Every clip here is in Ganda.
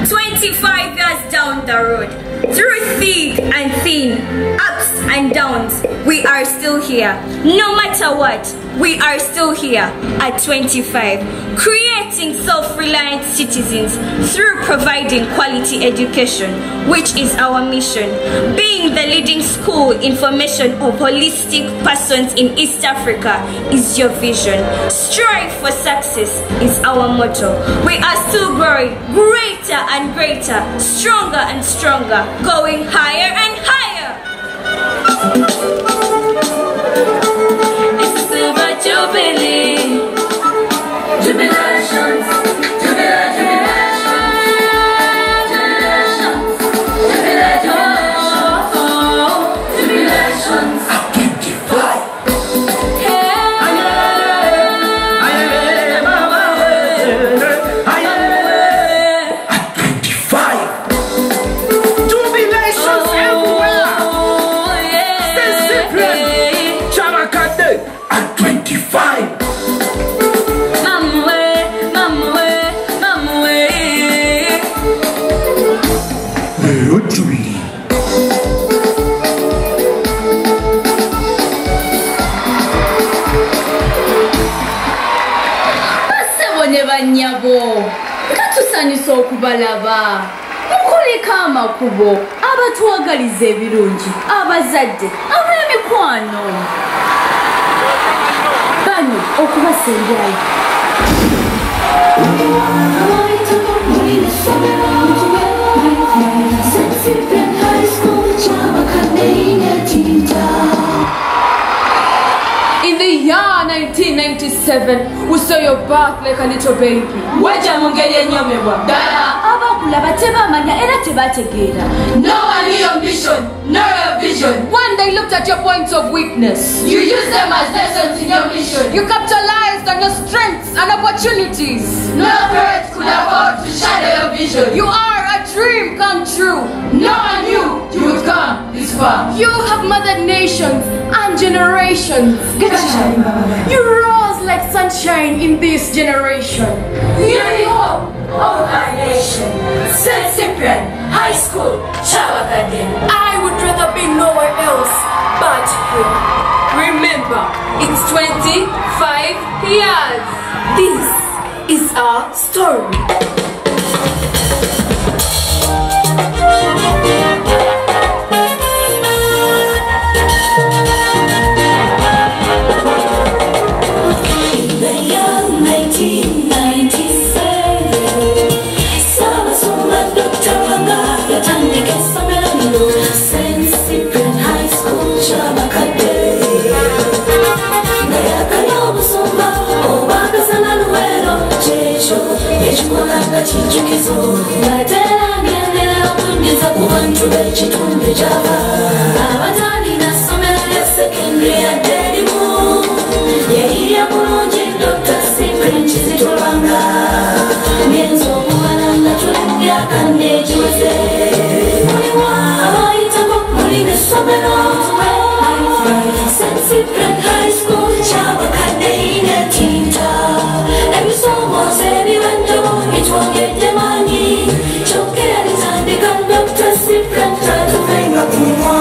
25 years down the road, through thick and thin, ups and downs, we are still here. No matter what, we are still here at 25, creating self-reliant citizens through providing quality education, which is our mission. Being the leading school in formation of holistic persons in East Africa is your vision. Strive for success is our motto. We are still growing greater and greater, stronger and stronger, going higher and higher. It's a silver jubilee. Jubilations, okubalaba mukoleka amakubo abatwagaliza ebirungi abazadde ab'emikwano bano okubasembyayo Cyprian High School, Kyabakadde. In the year 1997, we saw your birth like a little baby. No one knew your mission, nor your vision. When they looked at your points of weakness, you used them as lessons in your mission. You capitalized on your strengths and opportunities. No parent could afford to shadow your vision. You are a dream come true. No one knew you would come this far. You have mothered nations and generations. You rose like sunshine in this generation. You are the hope of my nation. St. Cyprian High School, Kyabakadde. I would rather be nowhere else but here. Remember, it's 25 years. This is our story. Kitundu abatali nasomera secondary adedimu yeyiya bulungi Dr. Cyprian Kizito Lwanga ngenzo okubalanga emyaka negiweze mulimu abayitako muli n'essomero St. Cyprian High School Kyabakadde inetinta ebisoomoozo ebiwedde bitwongedde maanyi kyokka alitandika Dr. Cyprian tatuvenga kumwa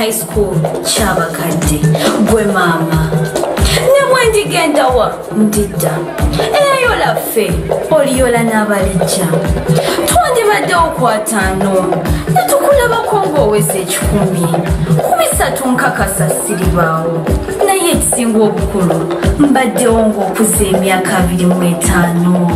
High School, Kyabakadde, gwe mama. Ne mwendi genda wa ndidda. Eyayola ffe, oliyola n'abalijja. Twandibaddewo ku 5, ne tukulabako ng'oweza 10. Ku 3 nkakasa siribaawo. Naye ekisinga obukulu, mbaddewo ng'okuza emyaka 25.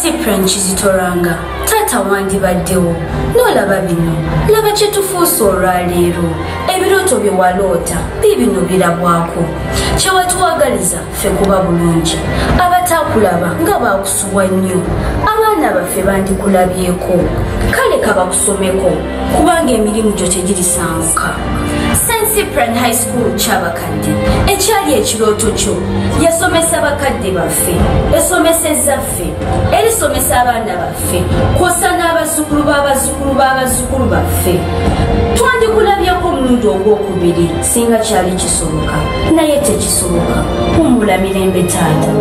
Cyprian Kizito Lwanga, tata wandibaddewo, n'olaba bino, laba kye tufuuse olwaleero, ebirooto bye waloota, biibino birabwako, kye watwagaliza ffe kuba bulungi, abataakulaba nga baakusubwa nnyo, abaana baffe bandikulabyeko, kale kabakusomeko, kubanga emirimu gyo tegirisanguka. Cyprian High School, Kyabakadde, ekyali ekirooto kyo, yasomesa bakadde baffe, yasomesezza ffe, erisomesa abaana baffe, kwosa n'abazzukulu b'abazzukulu b'abazzukulu baffe. Twandikulabyeko omulundi ogwokubiri singa kyali kisoboka, naye tekisoboka. Hummula mirembe taata.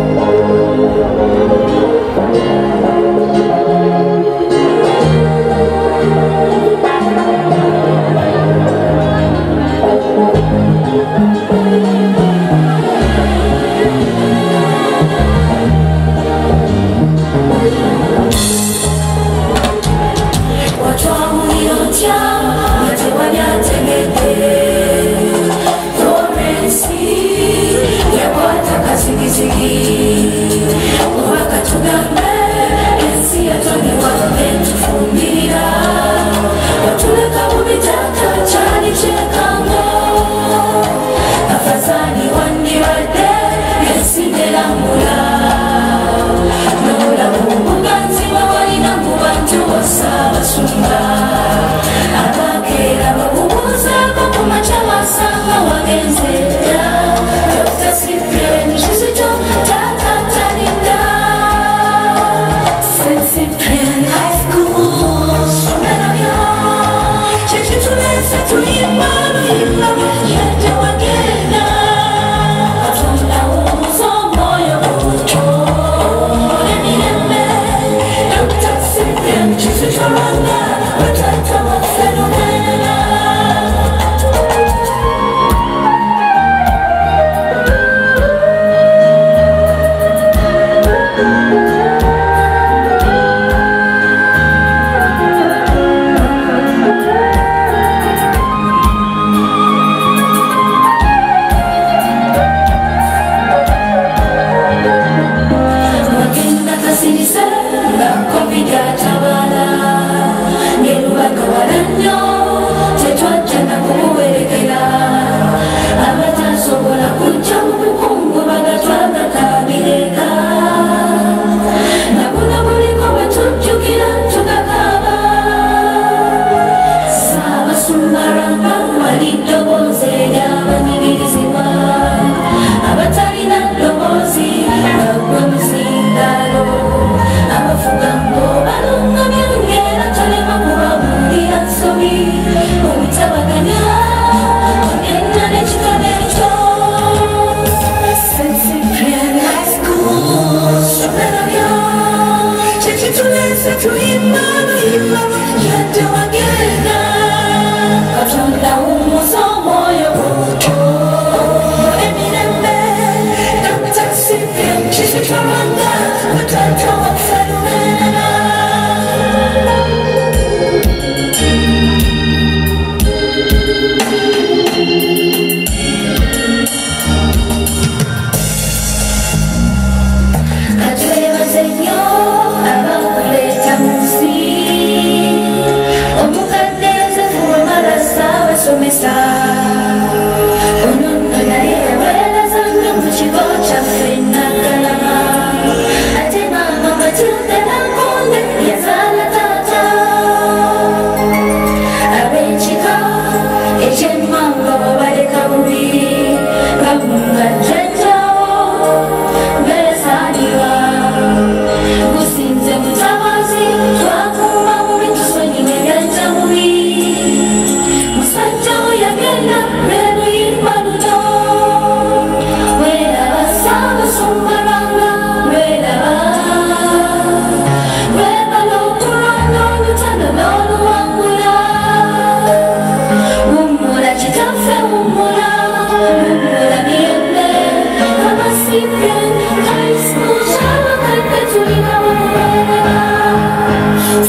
Cyprian High School, Kyabakadde tulina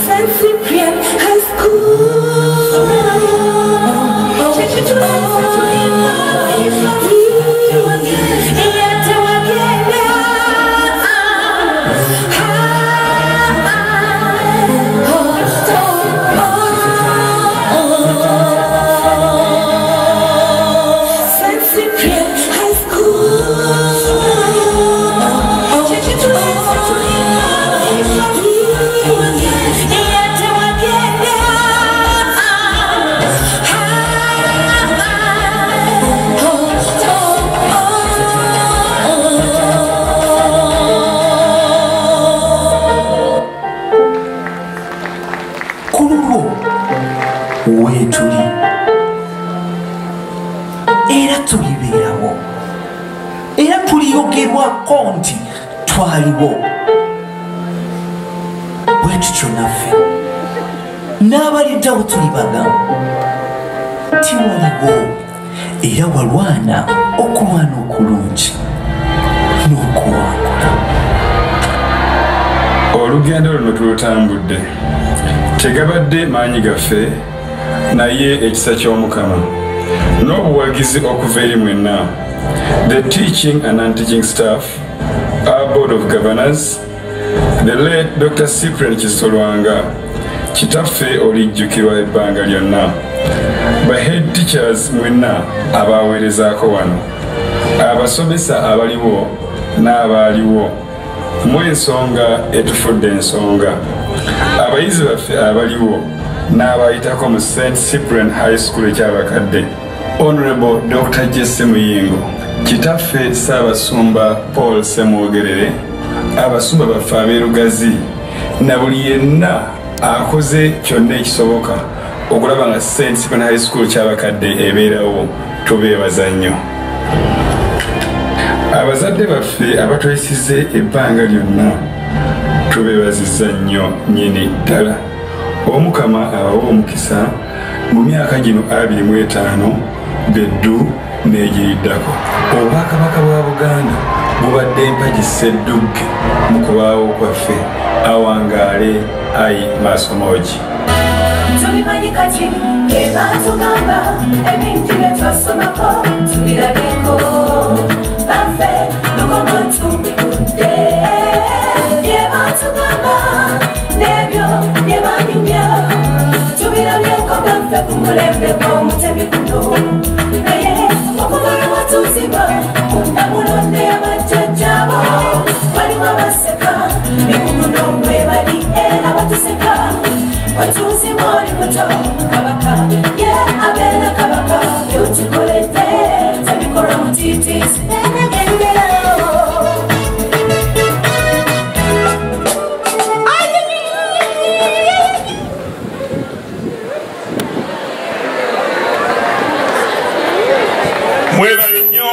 St. Cyprian High School. Wetuli era tulibeerawo era tuliyogerwako nti twaliwo bwe tutyo naffe n'abaliddawo tulibaga tiwaliwo era walwana okulwana okulungi n'okuwangula. Olugendo luno tulutambudde tegabadde maanyi gaffe naye ekisa ky'Omukama n'obuwagizi okuva eri mwenna, the teaching and non-teaching staff, our board of governors, the late Dr. Cyprian Kizito Lwanga, kitaffe olijjukirwa ebbanga lyonna, ba head teachers mwenna abaweerezaako wano, abasomesa abaliwo n'abaaliwo, mu ensonga etufudde ensonga, abayizi baffe abaliwo n'abayitako mu St. Cyprian High School eky'Abakadde, Honorable Dr. Jesse Muyingo, kitaffe Ssaabasumba Paul Semwogerere, abasumba baffe abeerugazi na buli yenna akoze kyonna ekisoboka okulaba nga St. Cyprian High School ky'Abakadde ebeerawo, tubeebaza nnyo. Abazadde baffe abatwesize ebbanga lyonna tubeebazizza nnyo nnyini ddala. Omukama abawa omukisa mu myaka gino 25 beddu n'egiriddako. Obwakabaka bwa Buganda bubadde empagi sseddugge mu kubaawo kwaffe, awangaale ayi maasomogi. Tulimanyi kati ebatugamba ebintu bye twasomako tubirabeko baffe lukomuntu bikudde bye batugamba n'ebyo bye banyumya tubirabyeko baffe ku mulembe gw'omutemi guno naye okuva lwe watuuzibwa ku ndamulonde y'abajjajjaabo waliwo abaseka ne ku muno mwe bali era batuseka watuuzibwa oli muto kabaka ye abeera kabaka byotikoledde tebikolwa mutiitiisi Mwebale nnyo